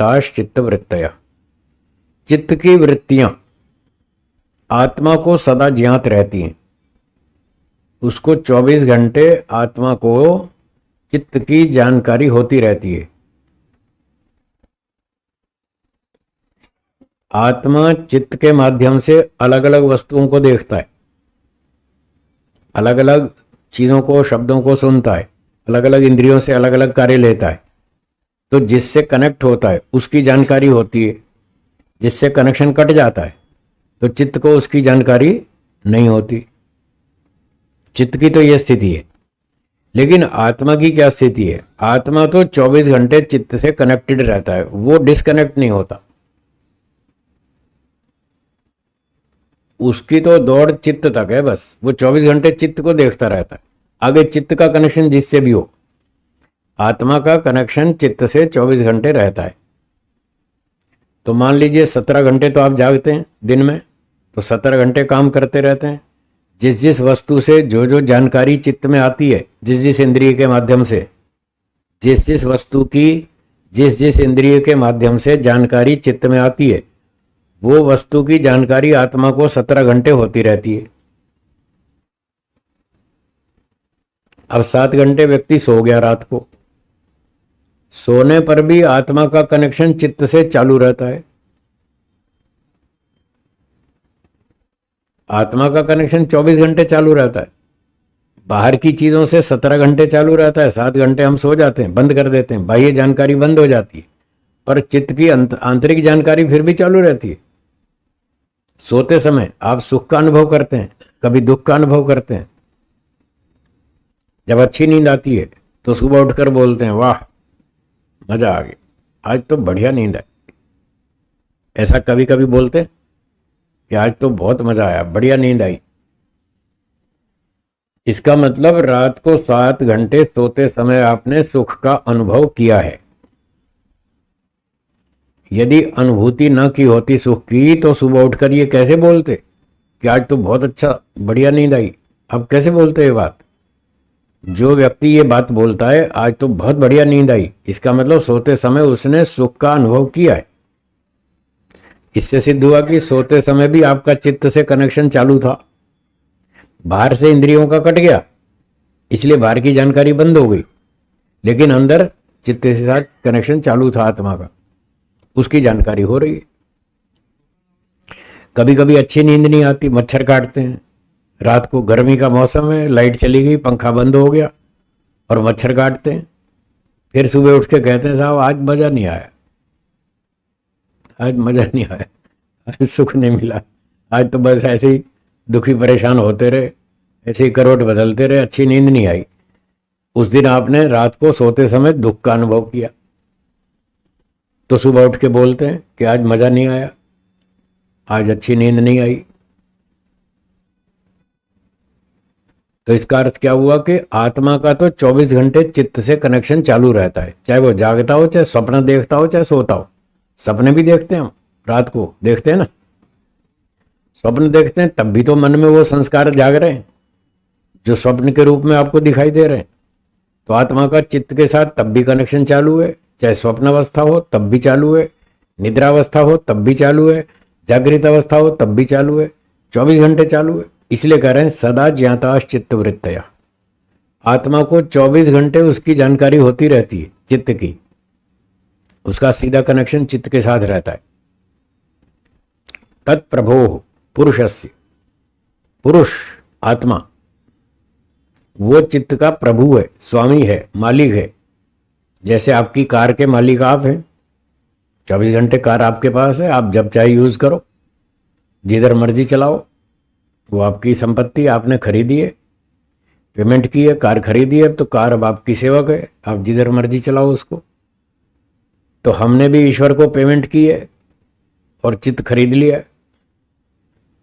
ज्ञाताश्च चित्तवृत्तयः। चित्त की वृत्तियां आत्मा को सदा ज्ञात रहती हैं। उसको 24 घंटे आत्मा को चित्त की जानकारी होती रहती है। आत्मा चित्त के माध्यम से अलग अलग वस्तुओं को देखता है, अलग अलग चीजों को, शब्दों को सुनता है, अलग अलग इंद्रियों से अलग अलग कार्य लेता है। तो जिससे कनेक्ट होता है उसकी जानकारी होती है, जिससे कनेक्शन कट जाता है तो चित्त को उसकी जानकारी नहीं होती। चित्त की तो यह स्थिति है। लेकिन आत्मा की क्या स्थिति है? आत्मा तो 24 घंटे चित्त से कनेक्टेड रहता है, वो डिस्कनेक्ट नहीं होता। उसकी तो दौड़ चित्त तक है, बस वो 24 घंटे चित्त को देखता रहता है। आगे चित्त का कनेक्शन जिससे भी हो, आत्मा का कनेक्शन चित्त से 24 घंटे रहता है। तो मान लीजिए 17 घंटे तो आप जागते हैं दिन में, तो 17 घंटे काम करते रहते हैं। जिस जिस वस्तु से जो जो जानकारी चित्त में आती है, जिस जिस इंद्रिय के माध्यम से, जिस जिस वस्तु की जिस जिस इंद्रिय के माध्यम से जानकारी चित्त में आती है, वो वस्तु की जानकारी आत्मा को 17 घंटे होती रहती है। अब 7 घंटे व्यक्ति सो गया रात को, सोने पर भी आत्मा का कनेक्शन चित्त से चालू रहता है। आत्मा का कनेक्शन 24 घंटे चालू रहता है। बाहर की चीजों से 17 घंटे चालू रहता है। 7 घंटे हम सो जाते हैं, बंद कर देते हैं, बाह्य जानकारी बंद हो जाती है, पर चित्त की आंतरिक जानकारी फिर भी चालू रहती है। सोते समय आप सुख का अनुभव करते हैं, कभी दुख का अनुभव करते हैं। जब अच्छी नींद आती है तो सुबह उठकर बोलते हैं, वाह मजा आ गया, आज तो बढ़िया नींद है। ऐसा कभी कभी बोलते हैं कि आज तो बहुत मजा आया, बढ़िया नींद आई। इसका मतलब रात को 7 घंटे सोते समय आपने सुख का अनुभव किया है। यदि अनुभूति न की होती सुख की तो सुबह उठकर ये कैसे बोलते कि आज तो बहुत अच्छा बढ़िया नींद आई? अब कैसे बोलते ये बात? जो व्यक्ति ये बात बोलता है आज तो बहुत बढ़िया नींद आई, इसका मतलब सोते समय उसने सुख का अनुभव किया है। इससे सिद्ध हुआ कि सोते समय भी आपका चित्त से कनेक्शन चालू था। बाहर से इंद्रियों का कट गया, इसलिए बाहर की जानकारी बंद हो गई, लेकिन अंदर चित्त के साथ कनेक्शन चालू था आत्मा का, उसकी जानकारी हो रही है। कभी कभी अच्छी नींद नहीं आती, मच्छर काटते हैं। रात को गर्मी का मौसम है, लाइट चली गई, पंखा बंद हो गया और मच्छर काटते हैं। फिर सुबह उठ के कहते हैं साहब आज मजा नहीं आया, आज मजा नहीं आया, आज सुख नहीं मिला, आज तो बस ऐसे ही दुखी परेशान होते रहे, ऐसे ही करवट बदलते रहे, अच्छी नींद नहीं आई। उस दिन आपने रात को सोते समय दुख का अनुभव किया, तो सुबह उठ के बोलते हैं कि आज मजा नहीं आया, आज अच्छी नींद नहीं आई। तो इसका अर्थ क्या हुआ कि आत्मा का तो 24 घंटे चित्त से कनेक्शन चालू रहता है, चाहे वो जागता हो, चाहे स्वप्न देखता हो, चाहे सोता हो। सपने भी देखते हैं हम, रात को देखते हैं ना, स्वप्न देखते हैं, तब भी तो मन में वो संस्कार जाग रहे हैं जो स्वप्न के रूप में आपको दिखाई दे रहे हैं। तो आत्मा का चित्त के साथ तब भी कनेक्शन चालू है, चाहे स्वप्न अवस्था हो तब भी चालू है, निद्रावस्था हो तब भी चालू है, जागृत अवस्था हो तब भी चालू है, 24 घंटे चालू है। इसलिए कह रहे हैं सदा ज्ञाताश्च चित्तवृत्तयः। आत्मा को 24 घंटे उसकी जानकारी होती रहती है चित्त की, उसका सीधा कनेक्शन चित्त के साथ रहता है। तत्प्रभो पुरुषस्य, पुरुष आत्मा वो चित्त का प्रभु है, स्वामी है, मालिक है। जैसे आपकी कार के मालिक आप हैं, 24 घंटे कार आपके पास है, आप जब चाहे यूज करो, जिधर मर्जी चलाओ, वो आपकी संपत्ति, आपने खरीदी है, पेमेंट की है, कार खरीदी है, तो कार अब आपकी सेवक है, आप जिधर मर्जी चलाओ उसको। तो हमने भी ईश्वर को पेमेंट की है और चित्त खरीद लिया।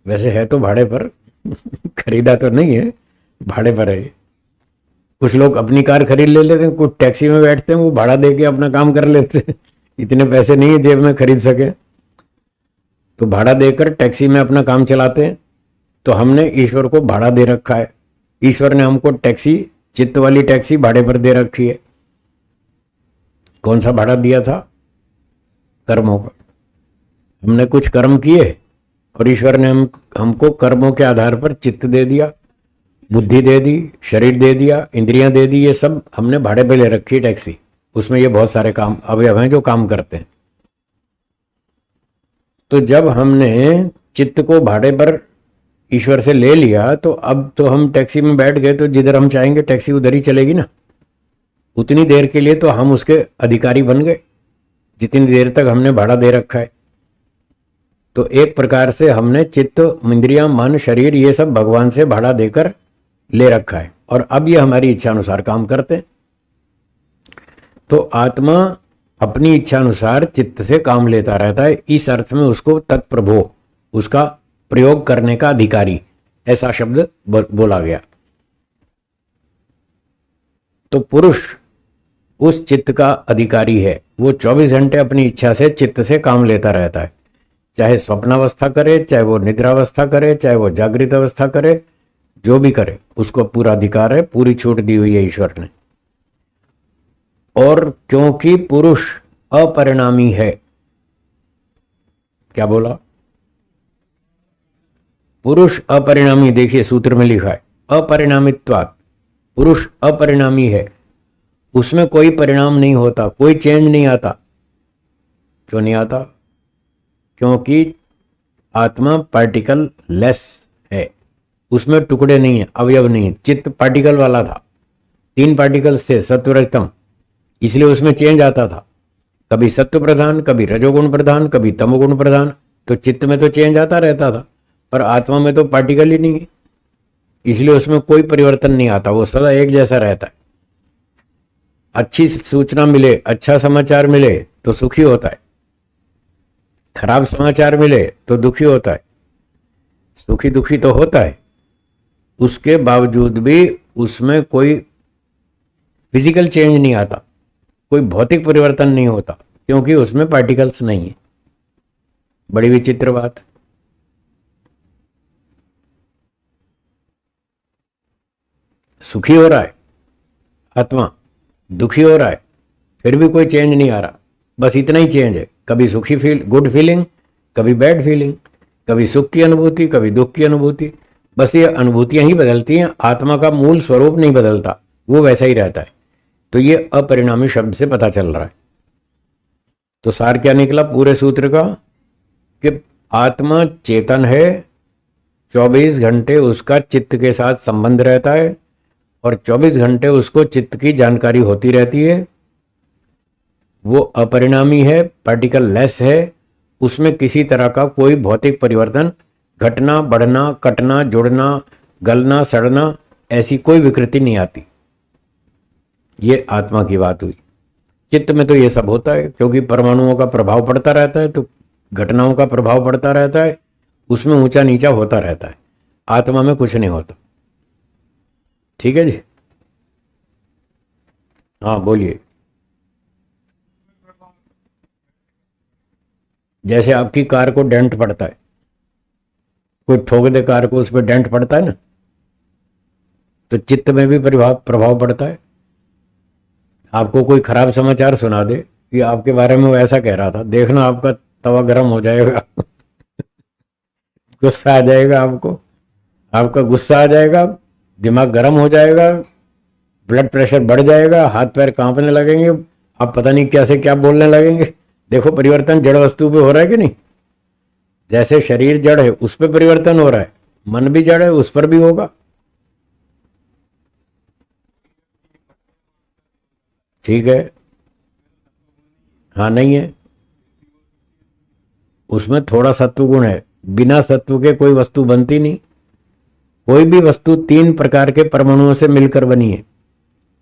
वैसे है तो भाड़े पर खरीदा तो नहीं है, भाड़े पर है। कुछ लोग अपनी कार खरीद ले लेते हैं, कुछ टैक्सी में बैठते हैं, वो भाड़ा दे के अपना काम कर लेते हैं। इतने पैसे नहीं है जेब में खरीद सके, तो भाड़ा देकर टैक्सी में अपना काम चलाते हैं। तो हमने ईश्वर को भाड़ा दे रखा है, ईश्वर ने हमको टैक्सी, चित्त वाली टैक्सी भाड़े पर दे रखी है। कौन सा भाड़ा दिया था? कर्मों का। हमने कुछ कर्म किए और ईश्वर ने हमको कर्मों के आधार पर चित्त दे दिया, बुद्धि दे दी, शरीर दे दिया, इंद्रियां दे दी। ये सब हमने भाड़े पे ले रखी टैक्सी। उसमें ये बहुत सारे काम अवयव हैं जो काम करते हैं। तो जब हमने चित्त को भाड़े पर ईश्वर से ले लिया तो अब तो हम टैक्सी में बैठ गए, तो जिधर हम चाहेंगे टैक्सी उधर ही चलेगी ना। उतनी देर के लिए तो हम उसके अधिकारी बन गए जितनी देर तक हमने भाड़ा दे रखा है। तो एक प्रकार से हमने चित्त, इंद्रियां, मन, शरीर ये सब भगवान से भाड़ा देकर ले रखा है और अब ये हमारी इच्छा अनुसार काम करते हैं। तो आत्मा अपनी इच्छा अनुसार चित्त से काम लेता रहता है। इस अर्थ में उसको तत्प्रभो, उसका प्रयोग करने का अधिकारी, ऐसा शब्द बोला गया। तो पुरुष उस चित्त का अधिकारी है। वो 24 घंटे अपनी इच्छा से चित्त से काम लेता रहता है, चाहे स्वप्नावस्था करे, चाहे वो निद्रावस्था करे, चाहे वो जागृत अवस्था करे, जो भी करे उसको पूरा अधिकार है, पूरी छूट दी हुई है ईश्वर ने। और क्योंकि पुरुष अपरिणामी है, क्या बोला? पुरुष अपरिणामी, देखिए सूत्र में लिखा है अपरिणामित्वात्, पुरुष अपरिणामी है, उसमें कोई परिणाम नहीं होता, कोई चेंज नहीं आता। क्यों नहीं आता? क्योंकि आत्मा पार्टिकल लेस है, उसमें टुकड़े नहीं है, अवयव नहीं है। चित्त पार्टिकल वाला था, 3 पार्टिकल्स थे सत्व रजतम, इसलिए उसमें चेंज आता था, कभी सत्व प्रधान, कभी रजोगुण प्रधान, कभी तमोगुण प्रधान। तो चित्त में तो चेंज आता रहता था, पर आत्मा में तो पार्टिकल ही नहीं है, इसलिए उसमें कोई परिवर्तन नहीं आता, वो सदा एक जैसा रहता है। अच्छी सूचना मिले, अच्छा समाचार मिले तो सुखी होता है, खराब समाचार मिले तो दुखी होता है। सुखी दुखी तो होता है, उसके बावजूद भी उसमें कोई फिजिकल चेंज नहीं आता, कोई भौतिक परिवर्तन नहीं होता, क्योंकि उसमें पार्टिकल्स नहीं है। बड़ी विचित्र बात। सुखी हो रहा है आत्मा, दुखी हो रहा है, फिर भी कोई चेंज नहीं आ रहा, बस इतना ही चेंज है। कभी सुखी गुड फीलिंग, कभी बैड फीलिंग, कभी सुख की अनुभूति, कभी दुख की अनुभूति, बस ये अनुभूतियां ही बदलती हैं, आत्मा का मूल स्वरूप नहीं बदलता, वो वैसा ही रहता है। तो ये अपरिणामी शब्द से पता चल रहा है। तो सार क्या निकला पूरे सूत्र का कि आत्मा चेतन है, 24 घंटे उसका चित्त के साथ संबंध रहता है और 24 घंटे उसको चित्त की जानकारी होती रहती है। वो अपरिणामी है, पार्टिकल लेस है, उसमें किसी तरह का कोई भौतिक परिवर्तन, घटना, बढ़ना, कटना, जुड़ना, गलना, सड़ना, ऐसी कोई विकृति नहीं आती। ये आत्मा की बात हुई। चित्त में तो ये सब होता है, क्योंकि परमाणुओं का प्रभाव पड़ता रहता है, तो घटनाओं का प्रभाव पड़ता रहता है, उसमें ऊंचा नीचा होता रहता है। आत्मा में कुछ नहीं होता। ठीक है जी, हाँ बोलिए। जैसे आपकी कार को डेंट पड़ता है, कोई ठोक दे कार को, उस पर डेंट पड़ता है ना, तो चित्त में भी प्रभाव पड़ता है। आपको कोई खराब समाचार सुना दे कि आपके बारे में वो ऐसा कह रहा था, देखना आपका तवा गर्म हो जाएगा गुस्सा आ जाएगा आपको, आपका गुस्सा आ जाएगा, दिमाग गर्म हो जाएगा, ब्लड प्रेशर बढ़ जाएगा, हाथ पैर कांपने लगेंगे, आप पता नहीं कैसे क्या बोलने लगेंगे। देखो परिवर्तन जड़ वस्तु पे हो रहा है कि नहीं? जैसे शरीर जड़ है उस पर परिवर्तन हो रहा है, मन भी जड़ है उस पर भी होगा। ठीक है, हाँ नहीं है, उसमें थोड़ा सत्व गुण है, बिना सत्व के कोई वस्तु बनती नहीं। कोई भी वस्तु 3 प्रकार के परमाणुओं से मिलकर बनी है,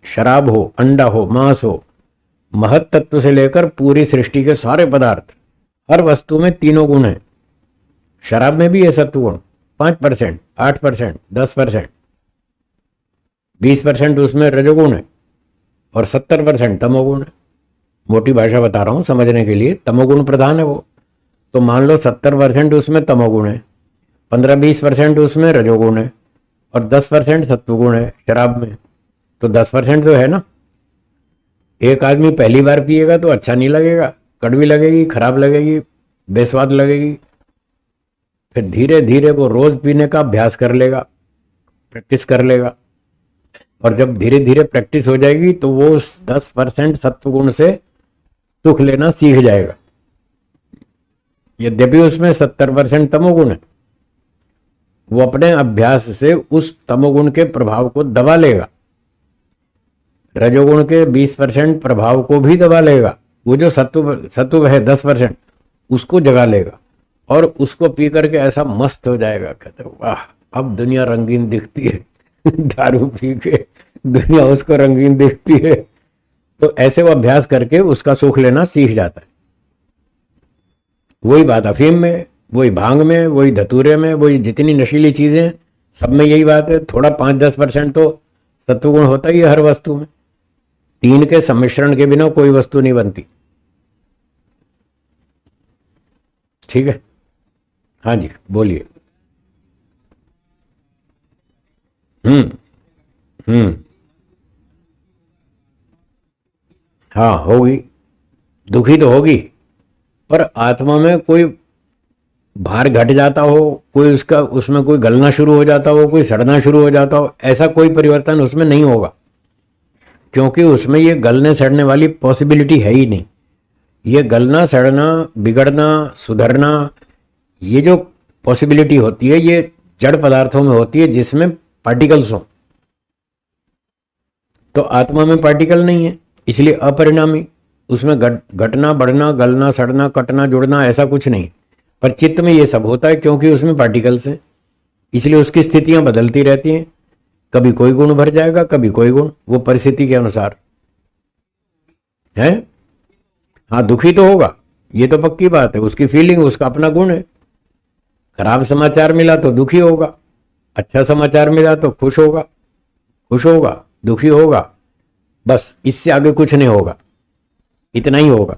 शराब हो, अंडा हो, मांस हो, महत तत्व से लेकर पूरी सृष्टि के सारे पदार्थ, हर वस्तु में तीनों गुण हैं। शराब में भी है सत्व गुण 5%, 8%, 10%, 20% उसमें रजोगुण है और 70% तमोगुण है। मोटी भाषा बता रहा हूं समझने के लिए, तमोगुण प्रधान है वो। तो मान लो 70% उसमें तमोगुण है, 15-20% उसमें रजोगुण है और 10% सत्वगुण है शराब में। तो 10% तो है ना। एक आदमी पहली बार पिएगा तो अच्छा नहीं लगेगा, कड़वी लगेगी, खराब लगेगी, बेस्वाद लगेगी। फिर धीरे धीरे वो रोज पीने का अभ्यास कर लेगा, प्रैक्टिस कर लेगा, और जब धीरे धीरे प्रैक्टिस हो जाएगी तो वो उस 10% सत्व गुण से सुख लेना सीख जाएगा। यद्यपि उसमें 70% तमोगुण है, वो अपने अभ्यास से उस तमोगुण के प्रभाव को दबा लेगा, रजोगुण के 20% प्रभाव को भी दबा लेगा। वो जो सत्व है 10% उसको जगा लेगा, और उसको पी करके ऐसा मस्त हो जाएगा, कहते वाह अब दुनिया रंगीन दिखती है। दारू पी के दुनिया उसको रंगीन दिखती है। तो ऐसे वो अभ्यास करके उसका सुख लेना सीख जाता है। वही बात अफीम में, वही भांग में, वही धतूरे में, वही जितनी नशीली चीजें, सब में यही बात है। थोड़ा 5-10% तो सत्वगुण होता ही है हर वस्तु में। 3 के सम्मिश्रण के बिना कोई वस्तु नहीं बनती। ठीक है, हाँ जी बोलिए। हम्म हाँ होगी, दुखी तो होगी, पर आत्मा में कोई भार घट जाता हो, कोई उसका उसमें कोई गलना शुरू हो जाता हो, कोई सड़ना शुरू हो जाता हो, ऐसा कोई परिवर्तन उसमें नहीं होगा, क्योंकि उसमें ये गलने सड़ने वाली पॉसिबिलिटी है ही नहीं। ये गलना सड़ना, बिगड़ना, सुधरना, ये जो पॉसिबिलिटी होती है ये जड़ पदार्थों में होती है जिसमें पार्टिकल्स हो। तो आत्मा में पार्टिकल नहीं है, इसलिए अपरिणामी, उसमें घटना, बढ़ना, गलना, सड़ना, कटना, जुड़ना ऐसा कुछ नहीं। पर चित्त में ये सब होता है क्योंकि उसमें पार्टिकल्स हैं, इसलिए उसकी स्थितियां बदलती रहती हैं। कभी कोई गुण भर जाएगा, कभी कोई गुण, वो परिस्थिति के अनुसार है। हाँ दुखी तो होगा, ये तो पक्की बात है, उसकी फीलिंग, उसका अपना गुण है। खराब समाचार मिला तो दुखी होगा, अच्छा समाचार मिला तो खुश होगा, खुश होगा, दुखी होगा, बस इससे आगे कुछ नहीं होगा, इतना ही होगा।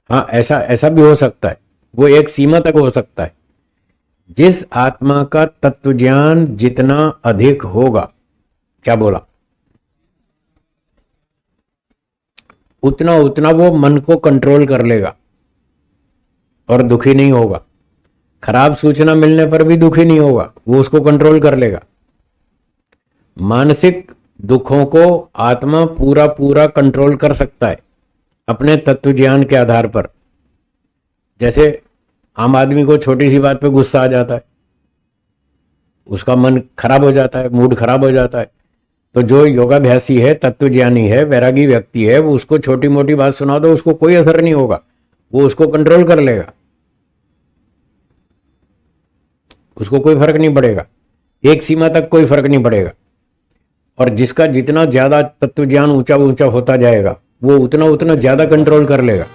हाँ ऐसा ऐसा भी हो सकता है, वो एक सीमा तक हो सकता है। जिस आत्मा का तत्व ज्ञान जितना अधिक होगा, क्या बोला, उतना उतना वो मन को कंट्रोल कर लेगा और दुखी नहीं होगा। खराब सूचना मिलने पर भी दुखी नहीं होगा, वो उसको कंट्रोल कर लेगा। मानसिक दुखों को आत्मा पूरा पूरा कंट्रोल कर सकता है अपने तत्व ज्ञान के आधार पर। जैसे आम आदमी को छोटी सी बात पे गुस्सा आ जाता है, उसका मन खराब हो जाता है, मूड खराब हो जाता है। तो जो योगाभ्यासी है, तत्वज्ञानी है, वैरागी व्यक्ति है, वो उसको छोटी मोटी बात सुना दो, उसको कोई असर नहीं होगा, वो उसको कंट्रोल कर लेगा, उसको कोई फर्क नहीं पड़ेगा, एक सीमा तक कोई फर्क नहीं पड़ेगा। और जिसका जितना ज्यादा तत्व ज्ञान ऊंचा ऊंचा होता जाएगा, वो उतना उतना ज्यादा कंट्रोल कर लेगा।